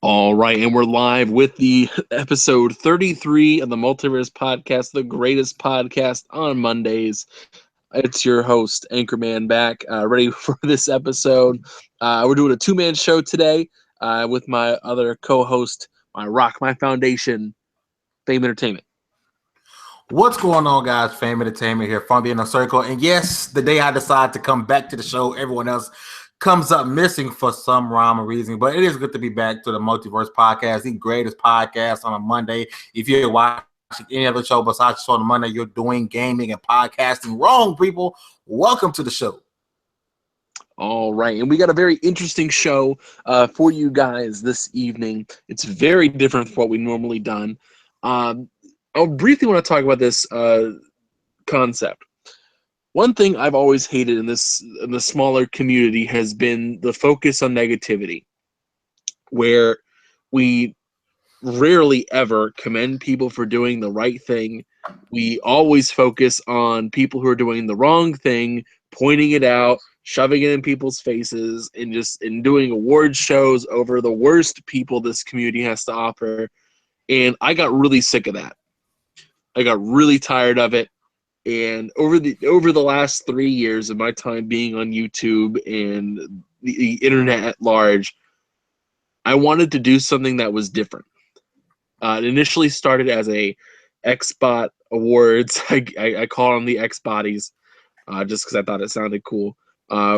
All right, and we're live with the episode 33 of the Multiverse podcast, the greatest podcast on Mondays. It's your host, Anchorman, back, ready for this episode. We're doing a two-man show today with my other co-host, my rock, my foundation, Fame Entertainment. What's going on, guys? Fame Entertainment here, from the Inner Circle. And yes, the day I decide to come back to the show, everyone else comes up missing for some rhyme or reason. But it is good to be back to the Multiverse podcast, the greatest podcast on a Monday. If you're watching any other show besides on a Monday, you're doing gaming and podcasting wrong, people. Welcome to the show. All right, and we got a very interesting show for you guys this evening. It's very different from what we normally done. I'll briefly want to talk about this concept. One thing I've always hated in the smaller community has been the focus on negativity, where we rarely ever commend people for doing the right thing. We always focus on people who are doing the wrong thing, pointing it out, shoving it in people's faces, and doing award shows over the worst people this community has to offer. And I got really sick of that. I got really tired of it. And over the last 3 years of my time being on YouTube and the internet at large, I wanted to do something that was different. It initially started as a Xbot Awards. I call them the Xbotties, just because I thought it sounded cool.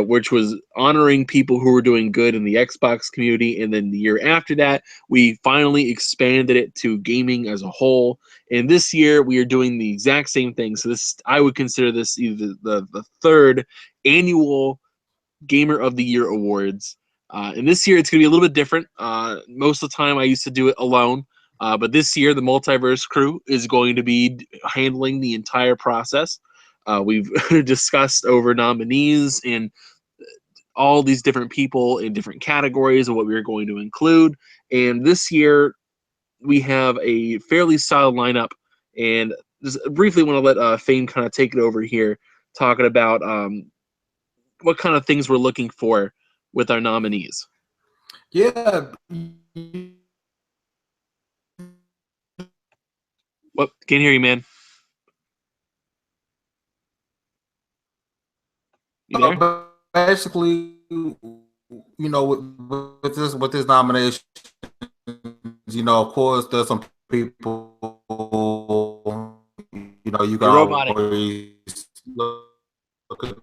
Which was honoring people who were doing good in the Xbox community. And then the year after that, we finally expanded it to gaming as a whole. And this year, we are doing the exact same thing. So I would consider this either the third annual Gamer of the Year Awards. And this year, it's going to be a little bit different. Most of the time, I used to do it alone. But this year, the Multiverse crew is going to be handling the entire process. We've discussed over nominees and all these different people in different categories of what we are going to include. And this year, we have a fairly solid lineup. And just briefly want to let Fame kind of take it over here, talking about what kind of things we're looking for with our nominees. Yeah. What? Can't hear you, man. You there? Basically, with this nomination, of course, there's some people, you can You're roboting. always look at.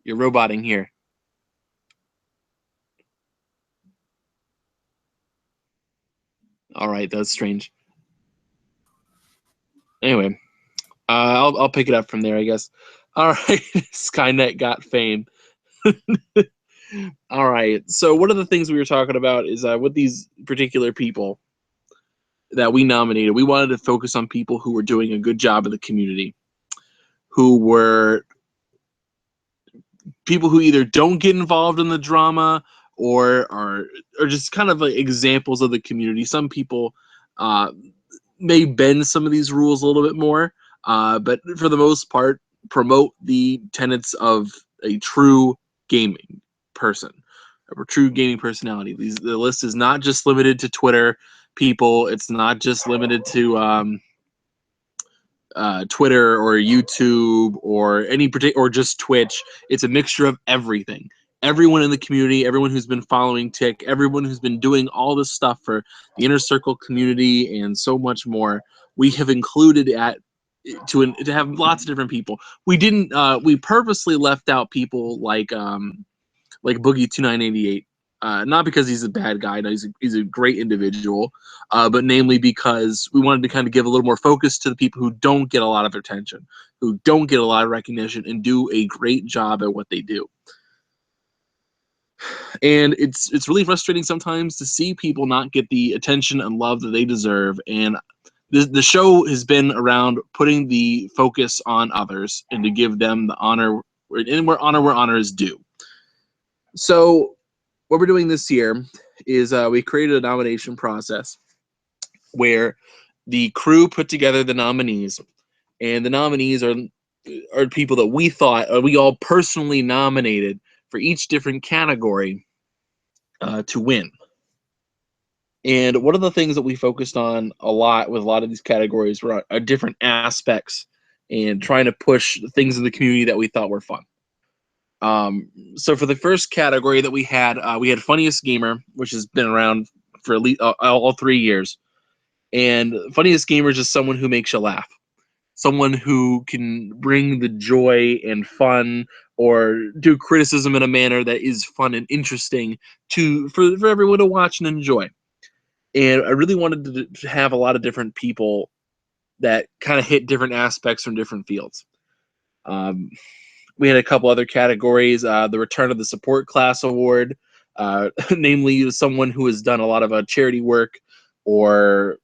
You're roboting here. All right, that's strange. Anyway, I'll pick it up from there, I guess. All right, Skynet got Fame. All right, so one of the things we were talking about is with these particular people that we nominated, we wanted to focus on people who were doing a good job in the community, who were people who either don't get involved in the drama or are just kind of like examples of the community. Some people may bend some of these rules a little bit more, but for the most part, promote the tenets of a true gaming person, a true gaming personality. The list is not just limited to Twitter people. It's not just limited to Twitter or YouTube or any particular, or just Twitch. It's a mixture of everything. Everyone in the community, everyone who's been following TiC, everyone who's been doing all this stuff for the Inner Circle community and so much more, we have included to have lots of different people. We didn't. We purposely left out people like Boogie 2988. Not because he's a bad guy, no, he's a great individual, but namely because we wanted to kind of give a little more focus to the people who don't get a lot of attention, who don't get a lot of recognition, and do a great job at what they do. And it's really frustrating sometimes to see people not get the attention and love that they deserve. And the show has been around putting the focus on others and to give them the honor, and where honor is due. So what we're doing this year is we created a nomination process where the crew put together the nominees, and the nominees are people that we thought, or we all personally nominated for each different category to win. And one of the things that we focused on a lot with a lot of these categories were different aspects and trying to push things in the community that we thought were fun. So for the first category that we had funniest gamer, which has been around for at least all 3 years. And funniest gamer is just someone who makes you laugh, someone who can bring the joy and fun or do criticism in a manner that is fun and interesting for everyone to watch and enjoy. And I really wanted to have a lot of different people that kind of hit different aspects from different fields. Um, we had a couple other categories. The Return of the Support Class Award, namely someone who has done a lot of charity work or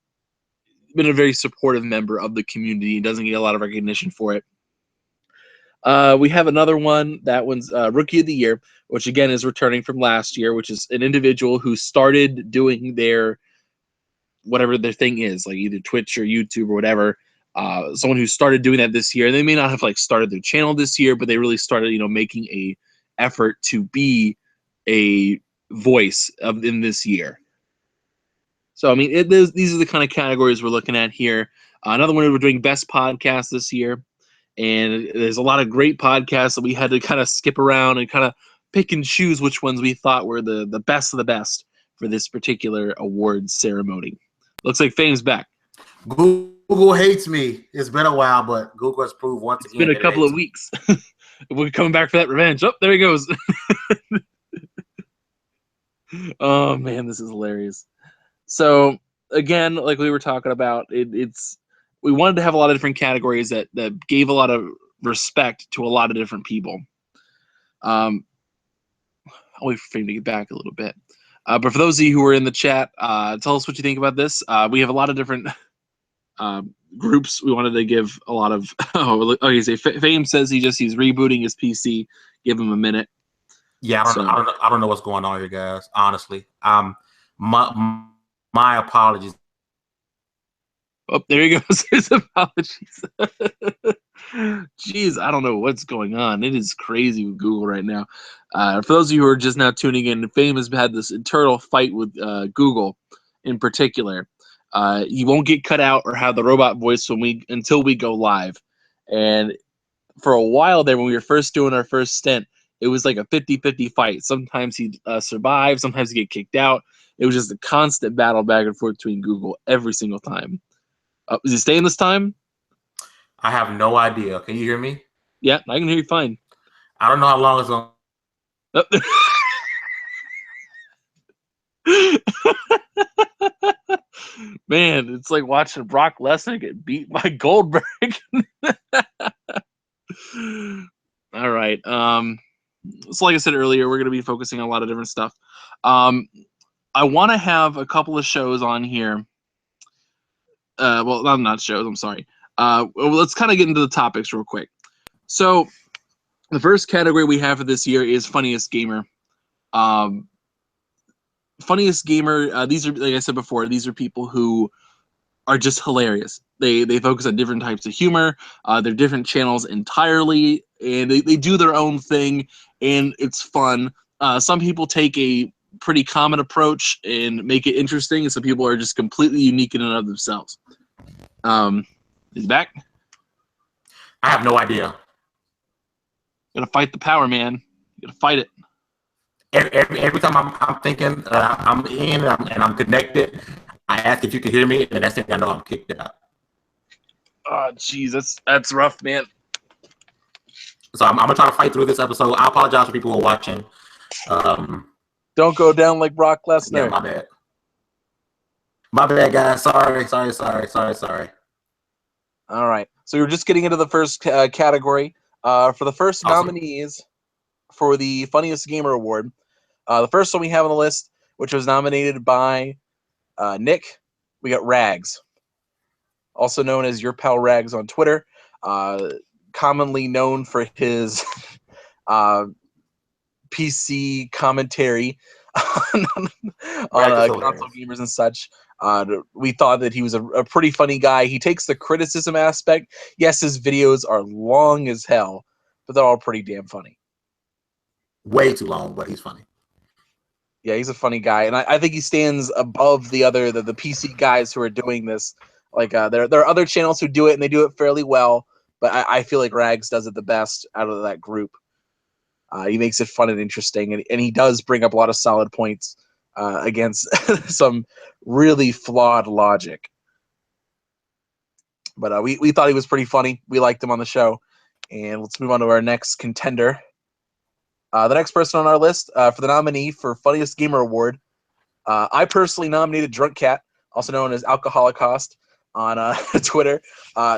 been a very supportive member of the community and doesn't get a lot of recognition for it. We have another one. That one's Rookie of the Year, which again is returning from last year, which is an individual who started doing their whatever their thing is, like either Twitch or YouTube or whatever. Someone who started doing that this year. They may not have like started their channel this year, but they really started, making a effort to be a voice in this year. So I mean, these are the kind of categories we're looking at here. Another one, we're doing best podcast this year, and there's a lot of great podcasts that we had to kind of skip around and kind of pick and choose which ones we thought were the best of the best for this particular awards ceremony. Looks like Fame's back. Google hates me. It's been a while, but Google has proved once again. It's been a couple of weeks. We're coming back for that revenge. Oh, there he goes. Oh man, this is hilarious. So again, like we were talking about, we wanted to have a lot of different categories that gave a lot of respect to a lot of different people. I'll wait for Fame to get back a little bit. But for those of you who are in the chat, tell us what you think about this. We have a lot of different groups. We wanted to give a lot of. You say Fame says he's rebooting his PC. Give him a minute. Yeah, I don't know what's going on here, guys. Honestly, my apologies. Oh, there he goes. His apologies. Jeez, I don't know what's going on. It is crazy with Google right now. For those of you who are just now tuning in, Fame has had this internal fight with Google in particular. You won't get cut out or have the robot voice until we go live. And for a while there, when we were first doing our first stint, it was like a 50-50 fight. Sometimes he'd survive, sometimes he'd get kicked out. It was just a constant battle back and forth between Google every single time. Is he staying this time? I have no idea. Can you hear me? Yeah, I can hear you fine. I don't know how long it's going. Man, it's like watching Brock Lesnar get beat by Goldberg. All right. So like I said earlier, we're going to be focusing on a lot of different stuff. I want to have a couple of shows on here. Well, I'm not shows. I'm sorry. Let's kind of get into the topics real quick. So the first category we have for this year is funniest gamer. Funniest gamer. These are, like I said before, these are people who are just hilarious. They focus on different types of humor. They're different channels entirely, and they do their own thing, and it's fun. Some people take a pretty common approach and make it interesting, and some people are just completely unique in and of themselves. He's back. I have no idea. Gotta fight the power, man. You gotta fight it. Every time I'm thinking I'm in and I'm connected, I ask if you can hear me, and that's it. I know I'm kicked out. Oh, jeez, that's rough, man. So I'm gonna try to fight through this episode. I apologize for people who are watching. Don't go down like Brock Lesnar. Yeah, my bad. My bad, guys. Sorry. All right. So we're just getting into the first category. For the first nominees for the Funniest Gamer Award, the first one we have on the list, which was nominated by Nick, we got Rags, also known as Your Pal Rags on Twitter, commonly known for his PC commentary on console gamers and such. We thought that he was a pretty funny guy. He takes the criticism aspect. Yes, his videos are long as hell, but they're all pretty damn funny. Way too long, but he's funny. Yeah, he's a funny guy, and I think he stands above the PC guys who are doing this. Like there are other channels who do it, and they do it fairly well. But I feel like Rags does it the best out of that group. He makes it fun and interesting, and he does bring up a lot of solid points against some really flawed logic. But we thought he was pretty funny. We liked him on the show. And let's move on to our next contender. The next person on our list for the nominee for Funniest Gamer Award, I personally nominated Drunk Cat, also known as Alcoholocaust, on Twitter.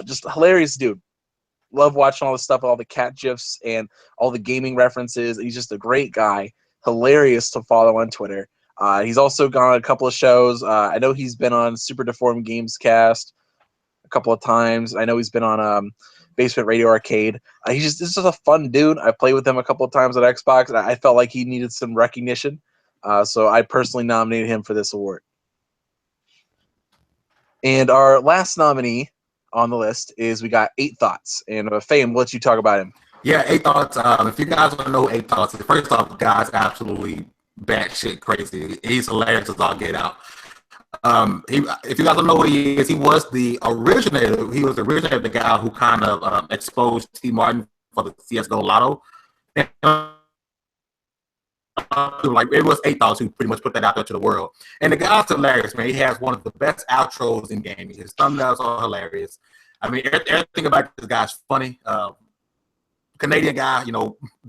Just a hilarious dude. Love watching all the stuff, all the cat gifs and all the gaming references. He's just a great guy. Hilarious to follow on Twitter. He's also gone on a couple of shows. I know he's been on Super Deformed Games Cast a couple of times. I know he's been on Basement Radio Arcade. This is a fun dude. I played with him a couple of times at Xbox, and I felt like he needed some recognition. So I personally nominated him for this award. And our last nominee on the list is we got 8 Thoughts. And Fame, we'll let you talk about him. Yeah, 8 Thoughts. If you guys want to know 8 Thoughts, first off, the guy's absolutely batshit crazy. He's hilarious as all get out. If you guys don't know what he is, he was the originator. He was the originator of the guy who kind of exposed T. Martin for the CS:GO Lotto. And, like it was 8 Thoughts who pretty much put that out there to the world. And the guy's hilarious, man. He has one of the best outros in gaming. His thumbnails are hilarious. I mean, everything about this guy's funny. Canadian guy,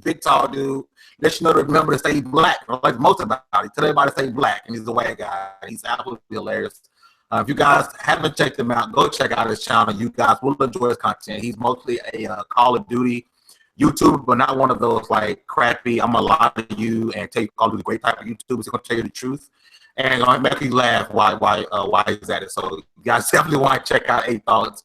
big tall dude. Let you know to remember to stay black. Like most about it. Tell everybody to stay black. And he's a white guy. He's absolutely hilarious. If you guys haven't checked him out, go check out his channel. You guys will enjoy his content. He's mostly a Call of Duty YouTuber, but not one of those like crappy, I'm gonna lie to you and tell you Call of Duty great type of YouTubers. He's gonna tell you the truth and gonna make you laugh why he's at it. So you guys definitely want to check out 8 Thoughts.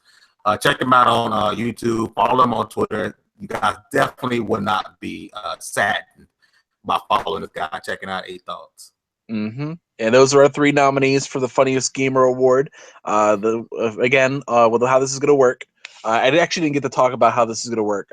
Check him out on YouTube. Follow him on Twitter. You guys definitely would not be saddened by following this guy, checking out 8 Thoughts. Mm-hmm. And those are our 3 nominees for the Funniest Gamer Award. How this is going to work. I actually didn't get to talk about how this is going to work.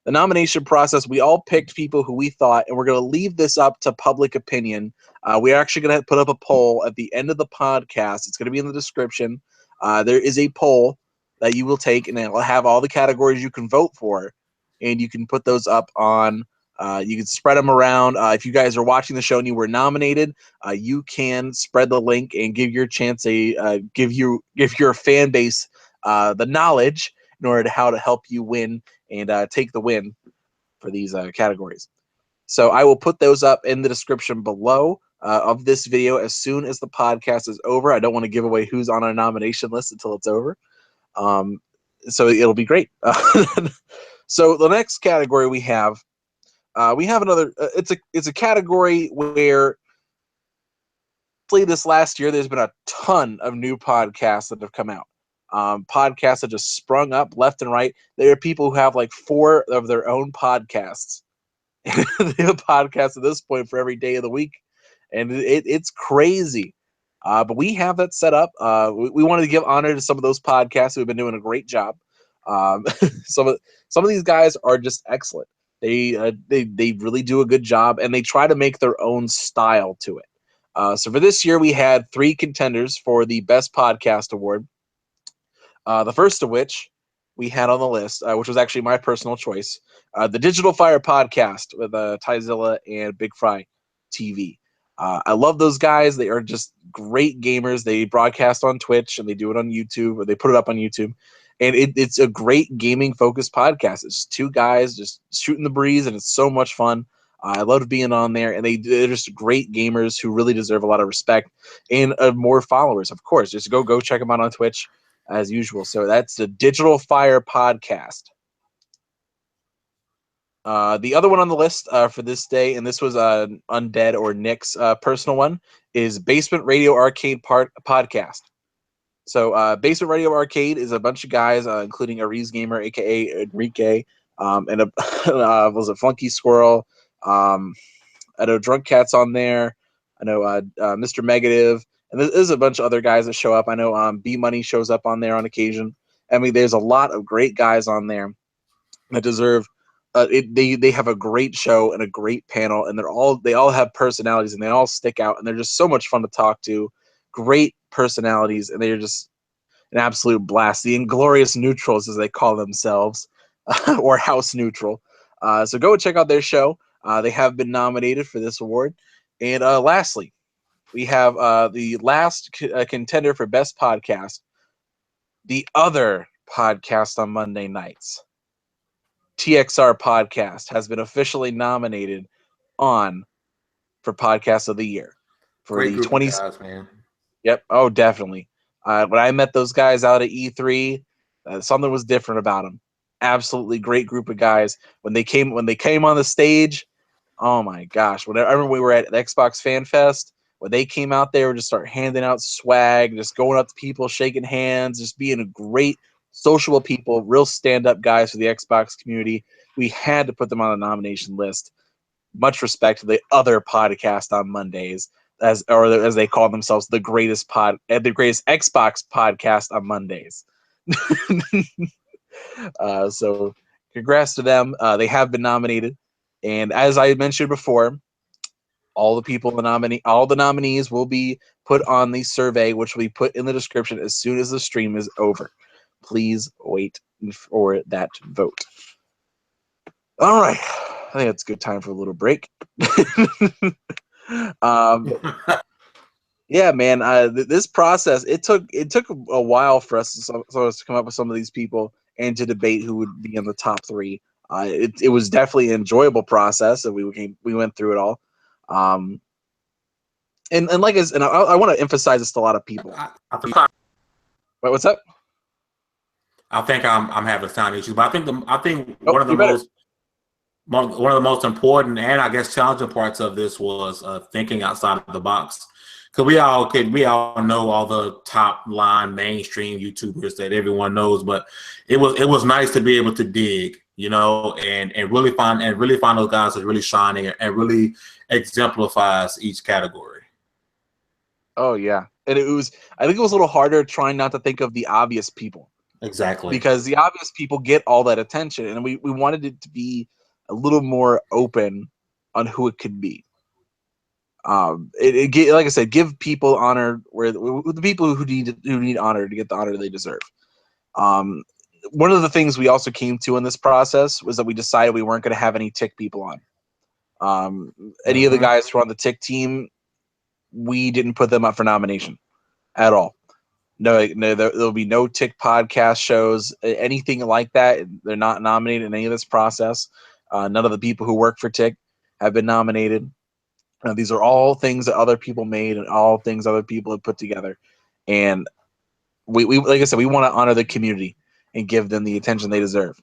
The nomination process, we all picked people who we thought, and we're going to leave this up to public opinion. We're actually going to put up a poll at the end of the podcast. It's going to be in the description. There is a poll that you will take, and it will have all the categories you can vote for, and you can put those up on. You can spread them around. If you guys are watching the show and you were nominated, you can spread the link and give your chance give your fan base the knowledge in order to how to help you win and take the win for these categories. So I will put those up in the description below of this video as soon as the podcast is over. I don't want to give away who's on our nomination list until it's over. So it'll be great. So the next category we have another. It's a category where this last year there's been a ton of new podcasts that have come out. Podcasts that just sprung up left and right. There are people who have like 4 of their own podcasts. They have podcasts at this point for every day of the week, and it's crazy. But we have that set up. We wanted to give honor to some of those podcasts who have been doing a great job. Some of these guys are just excellent. They really do a good job, and they try to make their own style to it. So for this year, we had 3 contenders for the Best Podcast Award. The first of which we had on the list, which was actually my personal choice, the Digital Fire Podcast with TiC's and Big Fry TV. I love those guys. They are just great gamers. They broadcast on Twitch and they do it on YouTube, or they put it up on YouTube. And it's a great gaming-focused podcast. It's just 2 guys just shooting the breeze, and it's so much fun. I loved being on there, and they're just great gamers who really deserve a lot of respect and more followers, of course. Just go check them out on Twitch as usual. So that's the Digital Fire Podcast. The other one on the list for this day, and this was Undead or Nick's personal one, is Basement Radio Arcade Podcast. So Basement Radio Arcade is a bunch of guys, including Ariz Gamer, a.k.a. Enrique, and was a Funky Squirrel. I know Drunk Cat's on there. I know Mr. Negative. And there's a bunch of other guys that show up. I know B Money shows up on there on occasion. I mean, there's a lot of great guys on there that deserve they have a great show and a great panel, and they all have personalities, and they all stick out, and they're just so much fun to talk to. Great personalities, and they're just an absolute blast. The Inglorious Neutrals, as they call themselves, or House Neutral. So go check out their show. They have been nominated for this award. And lastly, we have the last contender for Best Podcast, the other podcast on Monday nights. TXR Podcast has been officially nominated for Podcast of the Year for Great the group of 20. guys, man. Yep. Oh, definitely. When I met those guys out at E3, something was different about them. Absolutely great group of guys. When they came on the stage, oh my gosh! I remember we were at the Xbox Fan Fest, when they came out there, just start handing out swag, just going up to people, shaking hands, just being a great sociable people, real stand-up guys for the Xbox community. We had to put them on the nomination list. Much respect to the other podcast on Mondays, as they call themselves, the greatest Xbox podcast on Mondays. So congrats to them. They have been nominated, and as I mentioned before, all the nominees will be put on the survey, which will be put in the description as soon as the stream is over. Please wait for that vote. All right, I think it's a good time for a little break. Yeah, man. This process, it took a while for us to come up with some of these people and to debate who would be in the top three. It was definitely an enjoyable process, and we went through it all. And like I want to emphasize this to a lot of people. Wait, what's up? I think I'm having sound issues, but I think Oh, one of the most important and I guess challenging parts of this was thinking outside of the box, because we all know all the top line mainstream YouTubers that everyone knows, but it was nice to be able to dig, and really find those guys that really shining and really exemplifies each category. Oh yeah, and I think it was a little harder trying not to think of the obvious people. Exactly. Because the obvious people get all that attention, and we wanted it to be a little more open on who it could be. Like I said, give people honor where the people who need honor to get the honor they deserve. One of the things we also came to in this process was that we decided we weren't going to have any TiC people on. Any of the guys who are on the TiC team, we didn't put them up for nomination at all. No, there'll be no TiC podcast shows, anything like that. They're not nominated in any of this process. None of the people who work for TiC have been nominated. These are all things that other people made and all things other people have put together. And we like I said, we want to honor the community and give them the attention they deserve.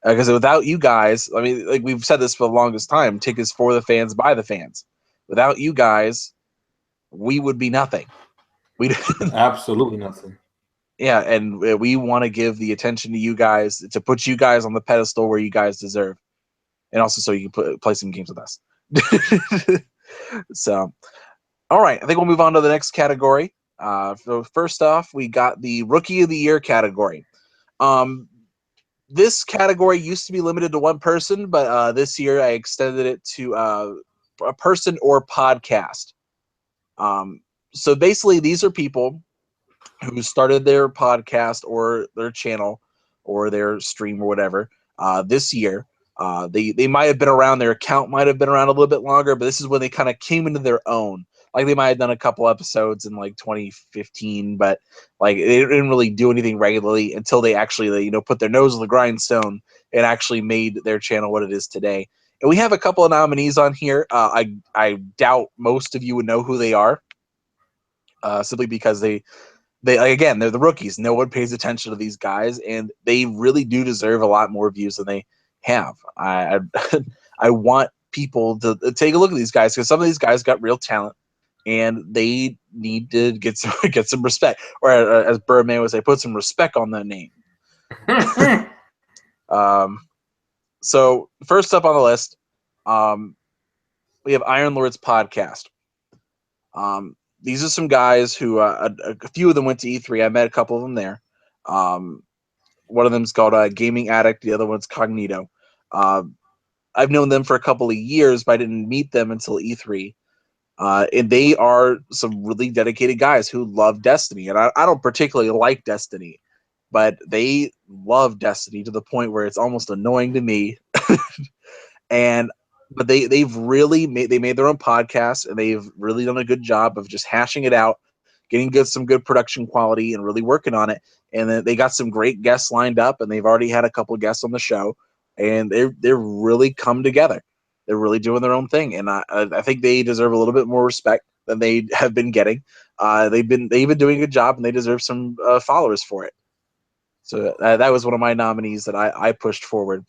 Because without you guys, I mean, like we've said this for the longest time, TiC is for the fans, by the fans. Without you guys, we would be nothing. Absolutely nothing. Yeah, and we want to give the attention to you guys, to put you guys on the pedestal where you guys deserve, and also so you can play some games with us. So, all right, I think we'll move on to the next category. So first off, we got the Rookie of the Year category. This category used to be limited to one person, but this year I extended it to a person or podcast. So basically, these are people who started their podcast or their channel or their stream or whatever this year. They might have been around, their account might have been around a little bit longer, but this is when they kind of came into their own. Like they might have done a couple episodes in like 2015, but like they didn't really do anything regularly until they actually put their nose on the grindstone and actually made their channel what it is today. And we have a couple of nominees on here. I doubt most of you would know who they are, simply because they're the rookies. No one pays attention to these guys, and they really do deserve a lot more views than they have. I want people to take a look at these guys, because some of these guys got real talent, and they need to get some respect, or as Birdman would say, put some respect on their name. So first up on the list, we have Iron Lord's podcast. These are some guys who a few of them went to E3. I met a couple of them there. One of them's called Gaming Addict. The other one's Cognito. I've known them for a couple of years, but I didn't meet them until E3. And they are some really dedicated guys who love Destiny. And I don't particularly like Destiny, but they love Destiny to the point where it's almost annoying to me. And but they've really made their own podcast, and they've really done a good job of just hashing it out, getting some good production quality, and really working on it. And then they got some great guests lined up, and they've already had a couple of guests on the show, and they're really come together. They're really doing their own thing, and I think they deserve a little bit more respect than they have been getting. They've been doing a good job, and they deserve some followers for it. So that was one of my nominees that I pushed forward.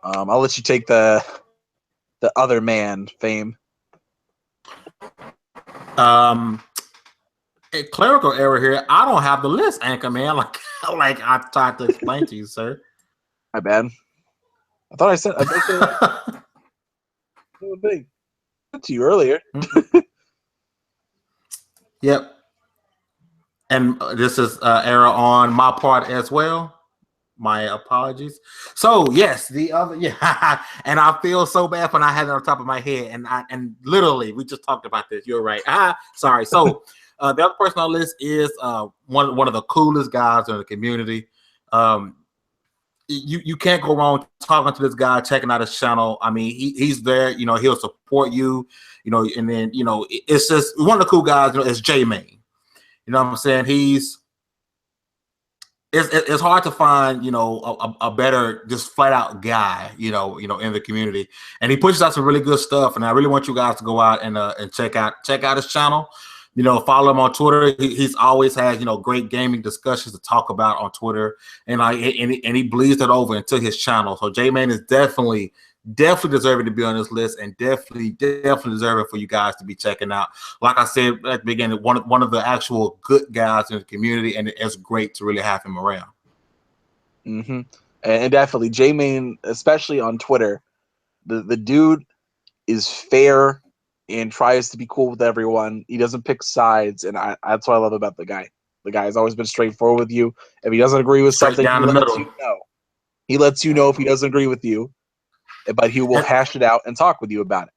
I'll let you take the other man fame. A clerical error here. I don't have the list, Anchor Man. Like I tried to explain to you, sir. My bad. I thought I said big to you earlier. Yep. And this is error on my part as well. My apologies. So yes, the other and I feel so bad when I had it on top of my head, and literally we just talked about this. You're right. Sorry. So the other person on the list is one of the coolest guys in the community. You can't go wrong talking to this guy, checking out his channel. I mean, he's there. You know, he'll support you. You know, and then it's just one of the cool guys. Is J-Main. You know what I'm saying? It's hard to find, a better, just flat out guy, in the community, and he pushes out some really good stuff. And I really want you guys to go out and check out his channel. Follow him on Twitter. He's always has great gaming discussions to talk about on Twitter, and he bleeds it over into his channel. So J-Man is definitely deserving to be on this list, and definitely deserving for you guys to be checking out. Like I said at the beginning, one of the actual good guys in the community, and it's great to really have him around. Mm-hmm. And definitely J-Main, especially on Twitter, the dude is fair and tries to be cool with everyone. He doesn't pick sides, and that's what I love about the guy. The guy has always been straightforward with you. If he doesn't agree with something, down the middle. He lets you know if he doesn't agree with you, but he will hash it out and talk with you about it.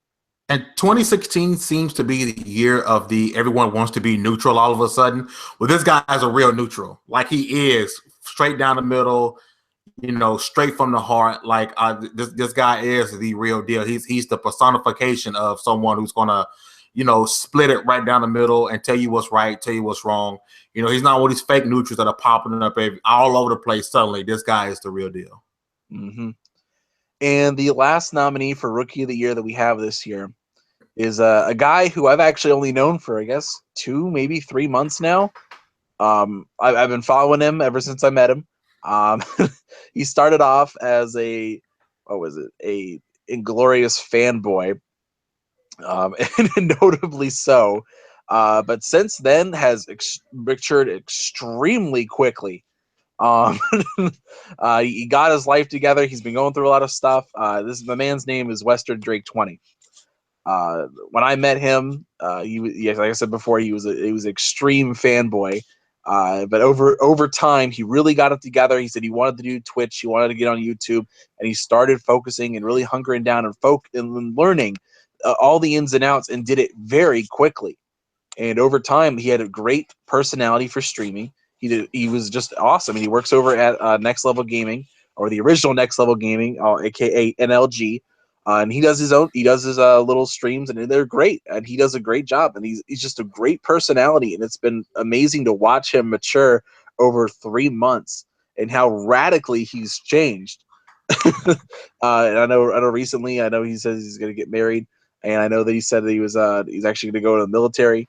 And 2016 seems to be the year of the everyone wants to be neutral all of a sudden. Well, this guy is a real neutral. Like, he is straight down the middle, straight from the heart. Like, this guy is the real deal. He's the personification of someone who's gonna, split it right down the middle and tell you what's right, tell you what's wrong. He's not one of these fake neutrals that are popping up all over the place. Suddenly, this guy is the real deal. Mm-hmm. And the last nominee for Rookie of the Year that we have this year is a guy who I've actually only known for, I guess, 2, maybe 3 months now. I've been following him ever since I met him. He started off as a Inglorious fanboy, and notably so. But since then has matured extremely quickly. He got his life together. He's been going through a lot of stuff. The man's name is Western Drake 20. When I met him, like I said before, he was an extreme fanboy. But over time, he really got it together. He said he wanted to do Twitch, he wanted to get on YouTube, and he started focusing and really hunkering down and learning all the ins and outs, and did it very quickly. And over time, he had a great personality for streaming. He was just awesome. And he works over at Next Level Gaming, or the original Next Level Gaming, aka NLG. And he does his little streams, and they're great. And he does a great job. And he's just a great personality. And it's been amazing to watch him mature over 3 months and how radically he's changed. And I know recently, he says he's going to get married, and I know that he said that he's actually going to go to the military.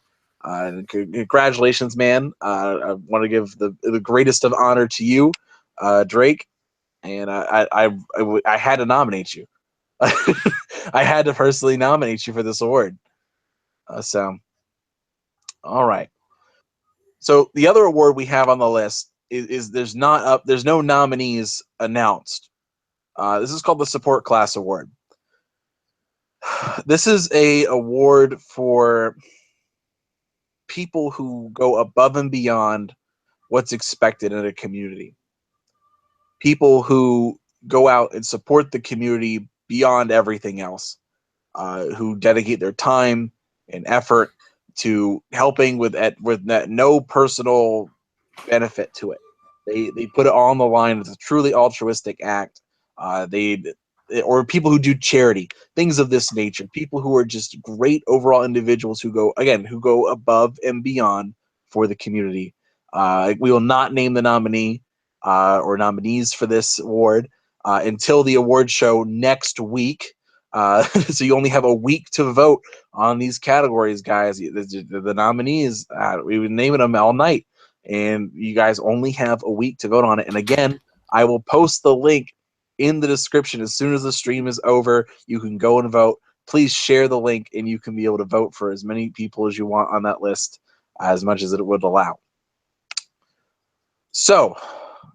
Congratulations, man! I want to give the greatest of honor to you, Drake, and I had to nominate you. I had to personally nominate you for this award. So, all right. So the other award we have on the list is there's no nominees announced. This is called the Support Class Award. This is a award for people who go above and beyond what's expected in a community. People who go out and support the community beyond everything else, who dedicate their time and effort to helping with that no personal benefit to it. They put it all on the line. It's a truly altruistic act. They or people who do charity, things of this nature. People who are just great overall individuals who go above and beyond for the community. We will not name the nominee or nominees for this award until the award show next week. So you only have a week to vote on these categories, guys. The nominees, we've been naming them all night, and you guys only have a week to vote on it. And again, I will post the link in the description as soon as the stream is over. You can go and vote. Please share the link, and you can be able to vote for as many people as you want on that list, as much as it would allow. So,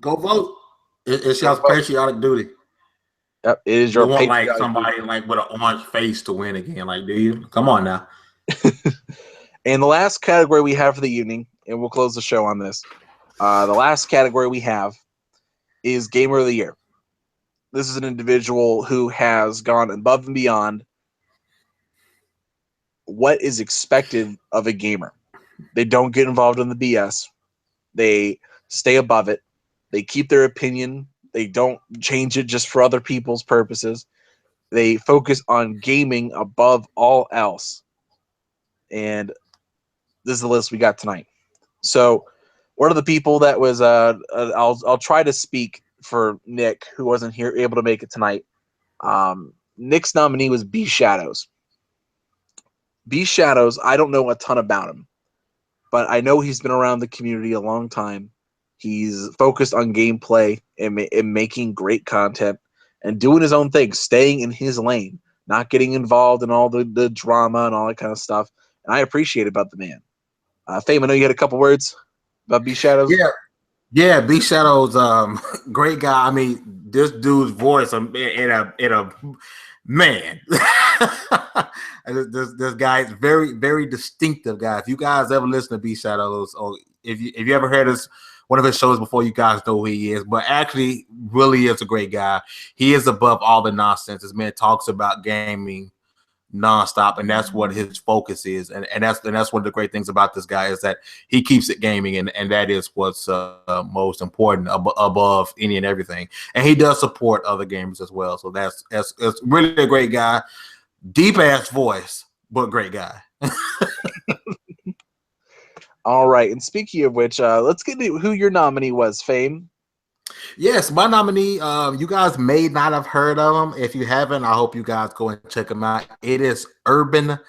go vote. It's your patriotic duty. Yep, it is your you want patriotic like somebody duty. like with an orange face to win again. Like, do you? Come on now. And the last category we have for the evening, and we'll close the show on this. The last category we have is Gamer of the Year. This is an individual who has gone above and beyond what is expected of a gamer. They don't get involved in the BS. They stay above it. They keep their opinion. They don't change it just for other people's purposes. They focus on gaming above all else. And this is the list we got tonight. So one of the people that was I'll try to speak for Nick, who wasn't here able to make it tonight. Nick's nominee was B Shadows. B Shadows, I don't know a ton about him, but I know he's been around the community a long time. He's focused on gameplay and making great content and doing his own thing, staying in his lane, not getting involved in all the drama and all that kind of stuff. And I appreciate it about the man. Fame, I know you had a couple words about B Shadows. Yeah, B Shadows, great guy. I mean, this dude's voice in a man. this guy is very, very distinctive, guy. If you guys ever listen to B Shadows, or if you ever heard one of his shows before, you guys know who he is. But actually, really is a great guy. He is above all the nonsense. This man talks about gaming nonstop, and that's what his focus is, and that's one of the great things about this guy is that he keeps it gaming, and that is what's most important above any and everything. And he does support other gamers as well, so that's really a great guy. Deep ass voice, but great guy. All right, and speaking of which, let's get to who your nominee was, Fame. Yes, my nominee, you guys may not have heard of him. If you haven't, I hope you guys go and check him out. It is Urban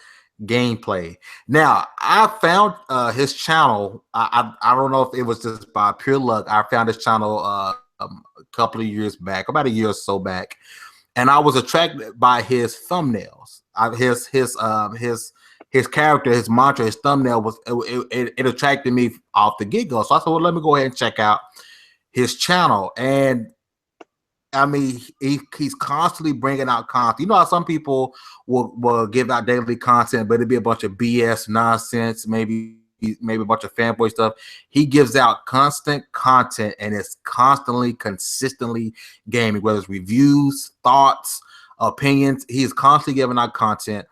Gameplay. Now, I found his channel. I don't know if it was just by pure luck. I found his channel a couple of years back, about a year or so back, and I was attracted by his thumbnails. His character, his mantra, his thumbnail was it attracted me off the get-go. So I said, well, let me go ahead and check out his channel. And I mean, he's constantly bringing out content. You know how some people will give out daily content, but it'd be a bunch of BS nonsense, maybe a bunch of fanboy stuff. He gives out constant content, and it's consistently gaming, whether it's reviews, thoughts, opinions. He's constantly giving out content.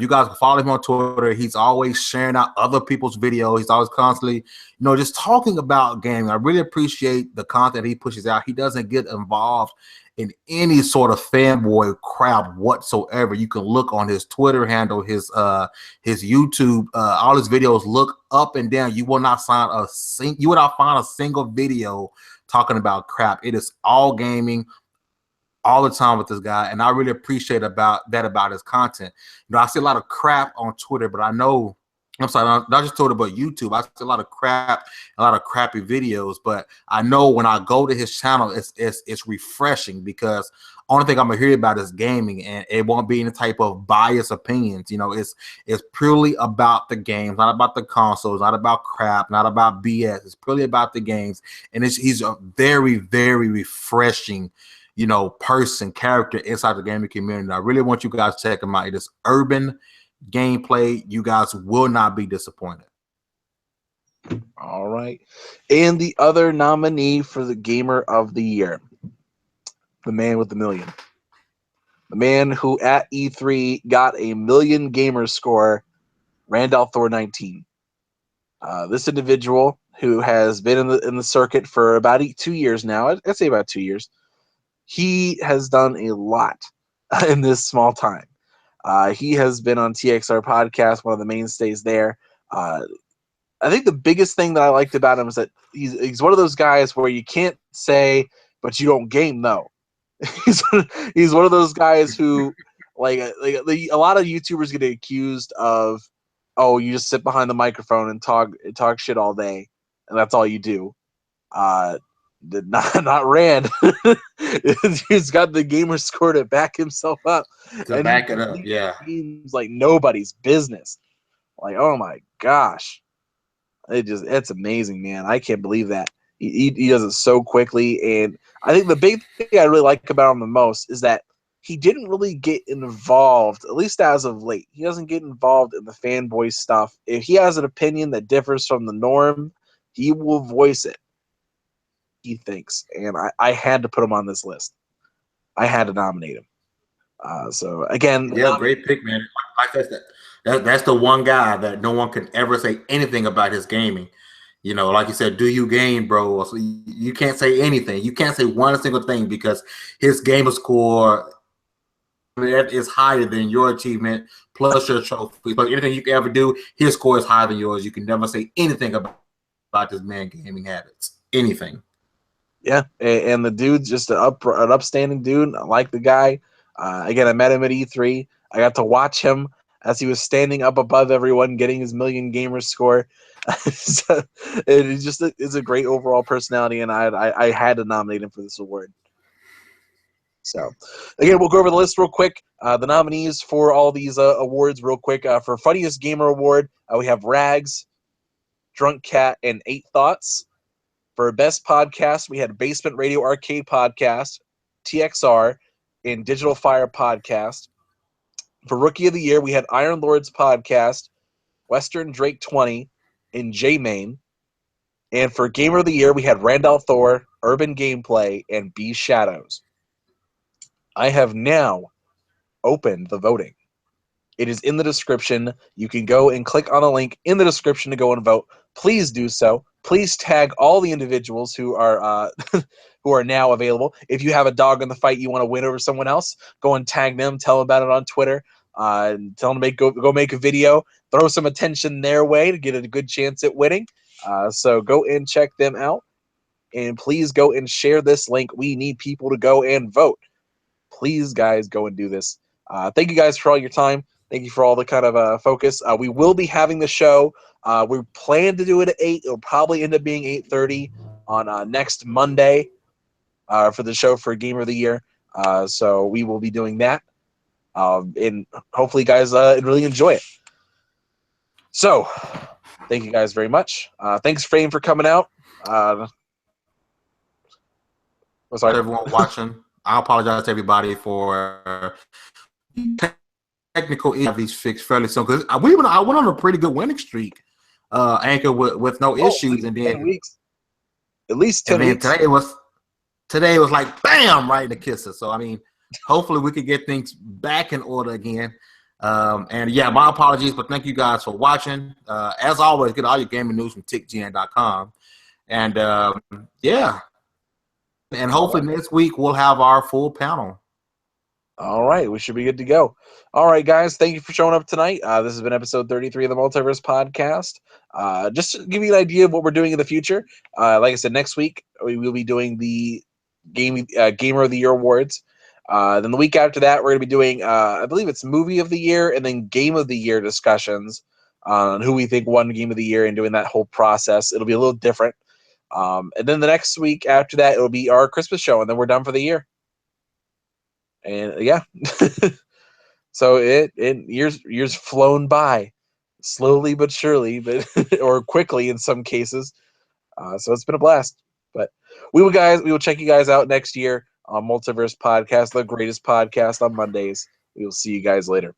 You guys can follow him on Twitter. He's always sharing out other people's videos. He's always constantly, just talking about gaming. I really appreciate the content he pushes out. He doesn't get involved in any sort of fanboy crap whatsoever. You can look on his Twitter handle, his YouTube, all his videos. Look up and down. You will not find a single video talking about crap. It is all gaming all the time with this guy, and I really appreciate about his content. I see a lot of crap on Twitter, but I'm sorry, not just Twitter, but YouTube. I see a lot of crap, a lot of crappy videos, but I know when I go to his channel, it's refreshing, because only thing I'm gonna hear about is gaming, and it won't be any type of biased opinions. It's purely about the games, not about the consoles, not about crap, not about BS. It's purely about the games, and he's a very, very refreshing character inside the gaming community. I really want you guys to check him out. It is Urban Gameplay. You guys will not be disappointed. All right. And the other nominee for the Gamer of the Year. the man with the million. The man who at E3 got a million gamer score, Randolph Thor 19. This individual who has been in the circuit for about 2 years now, I'd say about 2 years, he has done a lot in this small time. He has been on TXR podcast, one of the mainstays there. I think the biggest thing that I liked about him is that he's one of those guys where you can't say, but you don't game though. he's one of those guys who like a lot of YouTubers get accused of, oh, you just sit behind the microphone and talk shit all day, and that's all you do. Not Rand. He's got the gamer score to back himself up, To and back it up, yeah. seems like nobody's business. Like, oh my gosh, it's amazing, man. I can't believe that he does it so quickly, and I think the big thing I really like about him the most is that he didn't really get involved, at least as of late. He doesn't get involved in the fanboy stuff. If he has an opinion that differs from the norm, he will voice it. He thinks, and I had to put him on this list. I had to nominate him. So again, Yeah, great pick, man. Like I said, that's the one guy that no one can ever say anything about his gaming. You know, like you said, do you game, bro? So you can't say anything. You can't say one single thing because his gamer score is higher than your achievement plus your trophy. But anything you can ever do, his score is higher than yours. You can never say anything about this man gaming habits. Anything. Yeah, and the dude's just an upstanding dude. I like the guy. Again, I met him at E3. I got to watch him as he was standing up above everyone, getting his million gamer score. So it's a great overall personality, and I had to nominate him for this award. So, again, we'll go over the list real quick. The nominees for all these awards real quick. For Funniest Gamer Award, we have Rags, Drunk Cat, and 8 Thoughts. For Best Podcast, we had Basement Radio Arcade Podcast, TXR, and Digital Fire Podcast. For Rookie of the Year, we had Iron Lords Podcast, Western Drake 20, and J-Main. And for Gamer of the Year, we had Randolph Thor, Urban Gameplay, and B Shadows. I have now opened the voting. It is in the description. You can go and click on a link in the description to go and vote. Please do so. Please tag all the individuals who are who are now available. If you have a dog in the fight you want to win over someone else, go and tag them. Tell them about it on Twitter. Tell them to go make a video. Throw some attention their way to get a good chance at winning. So go and check them out. And please go and share this link. We need people to go and vote. Please, guys, go and do this. Thank you guys for all your time. Thank you for all the kind of focus. We will be having the show. We plan to do it at 8. It'll probably end up being 8:30 on next Monday for the show for Gamer of the Year. So we will be doing that. And hopefully you guys really enjoy it. So thank you guys very much. Thanks, Frame, for coming out. Sorry, everyone watching. I apologize to everybody for technical issues. These fixed fairly soon because I went on a pretty good winning streak. Anchor with no issues, and then 10 weeks. At least 10 weeks. Today was like bam, right in the kisser. So I mean, hopefully we could get things back in order again. And yeah, my apologies, but thank you guys for watching. As always, get all your gaming news from TiC's.com. And yeah. And hopefully next week we'll have our full panel. All right, we should be good to go. All right, guys, thank you for showing up tonight. This has been episode 33 of the Multiverse podcast. Just to give you an idea of what we're doing in the future, like I said, next week we will be doing the Gamer of the Year awards. Then the week after that, we're going to be doing, I believe it's Movie of the Year and then Game of the Year discussions on who we think won Game of the Year and doing that whole process. It'll be a little different. And then the next week after that, it'll be our Christmas show, and then we're done for the year. And yeah, so years flown by, slowly but surely, but or quickly in some cases. So it's been a blast. But we will check you guys out next year on Multiverse Podcast, the greatest podcast on Mondays. We will see you guys later.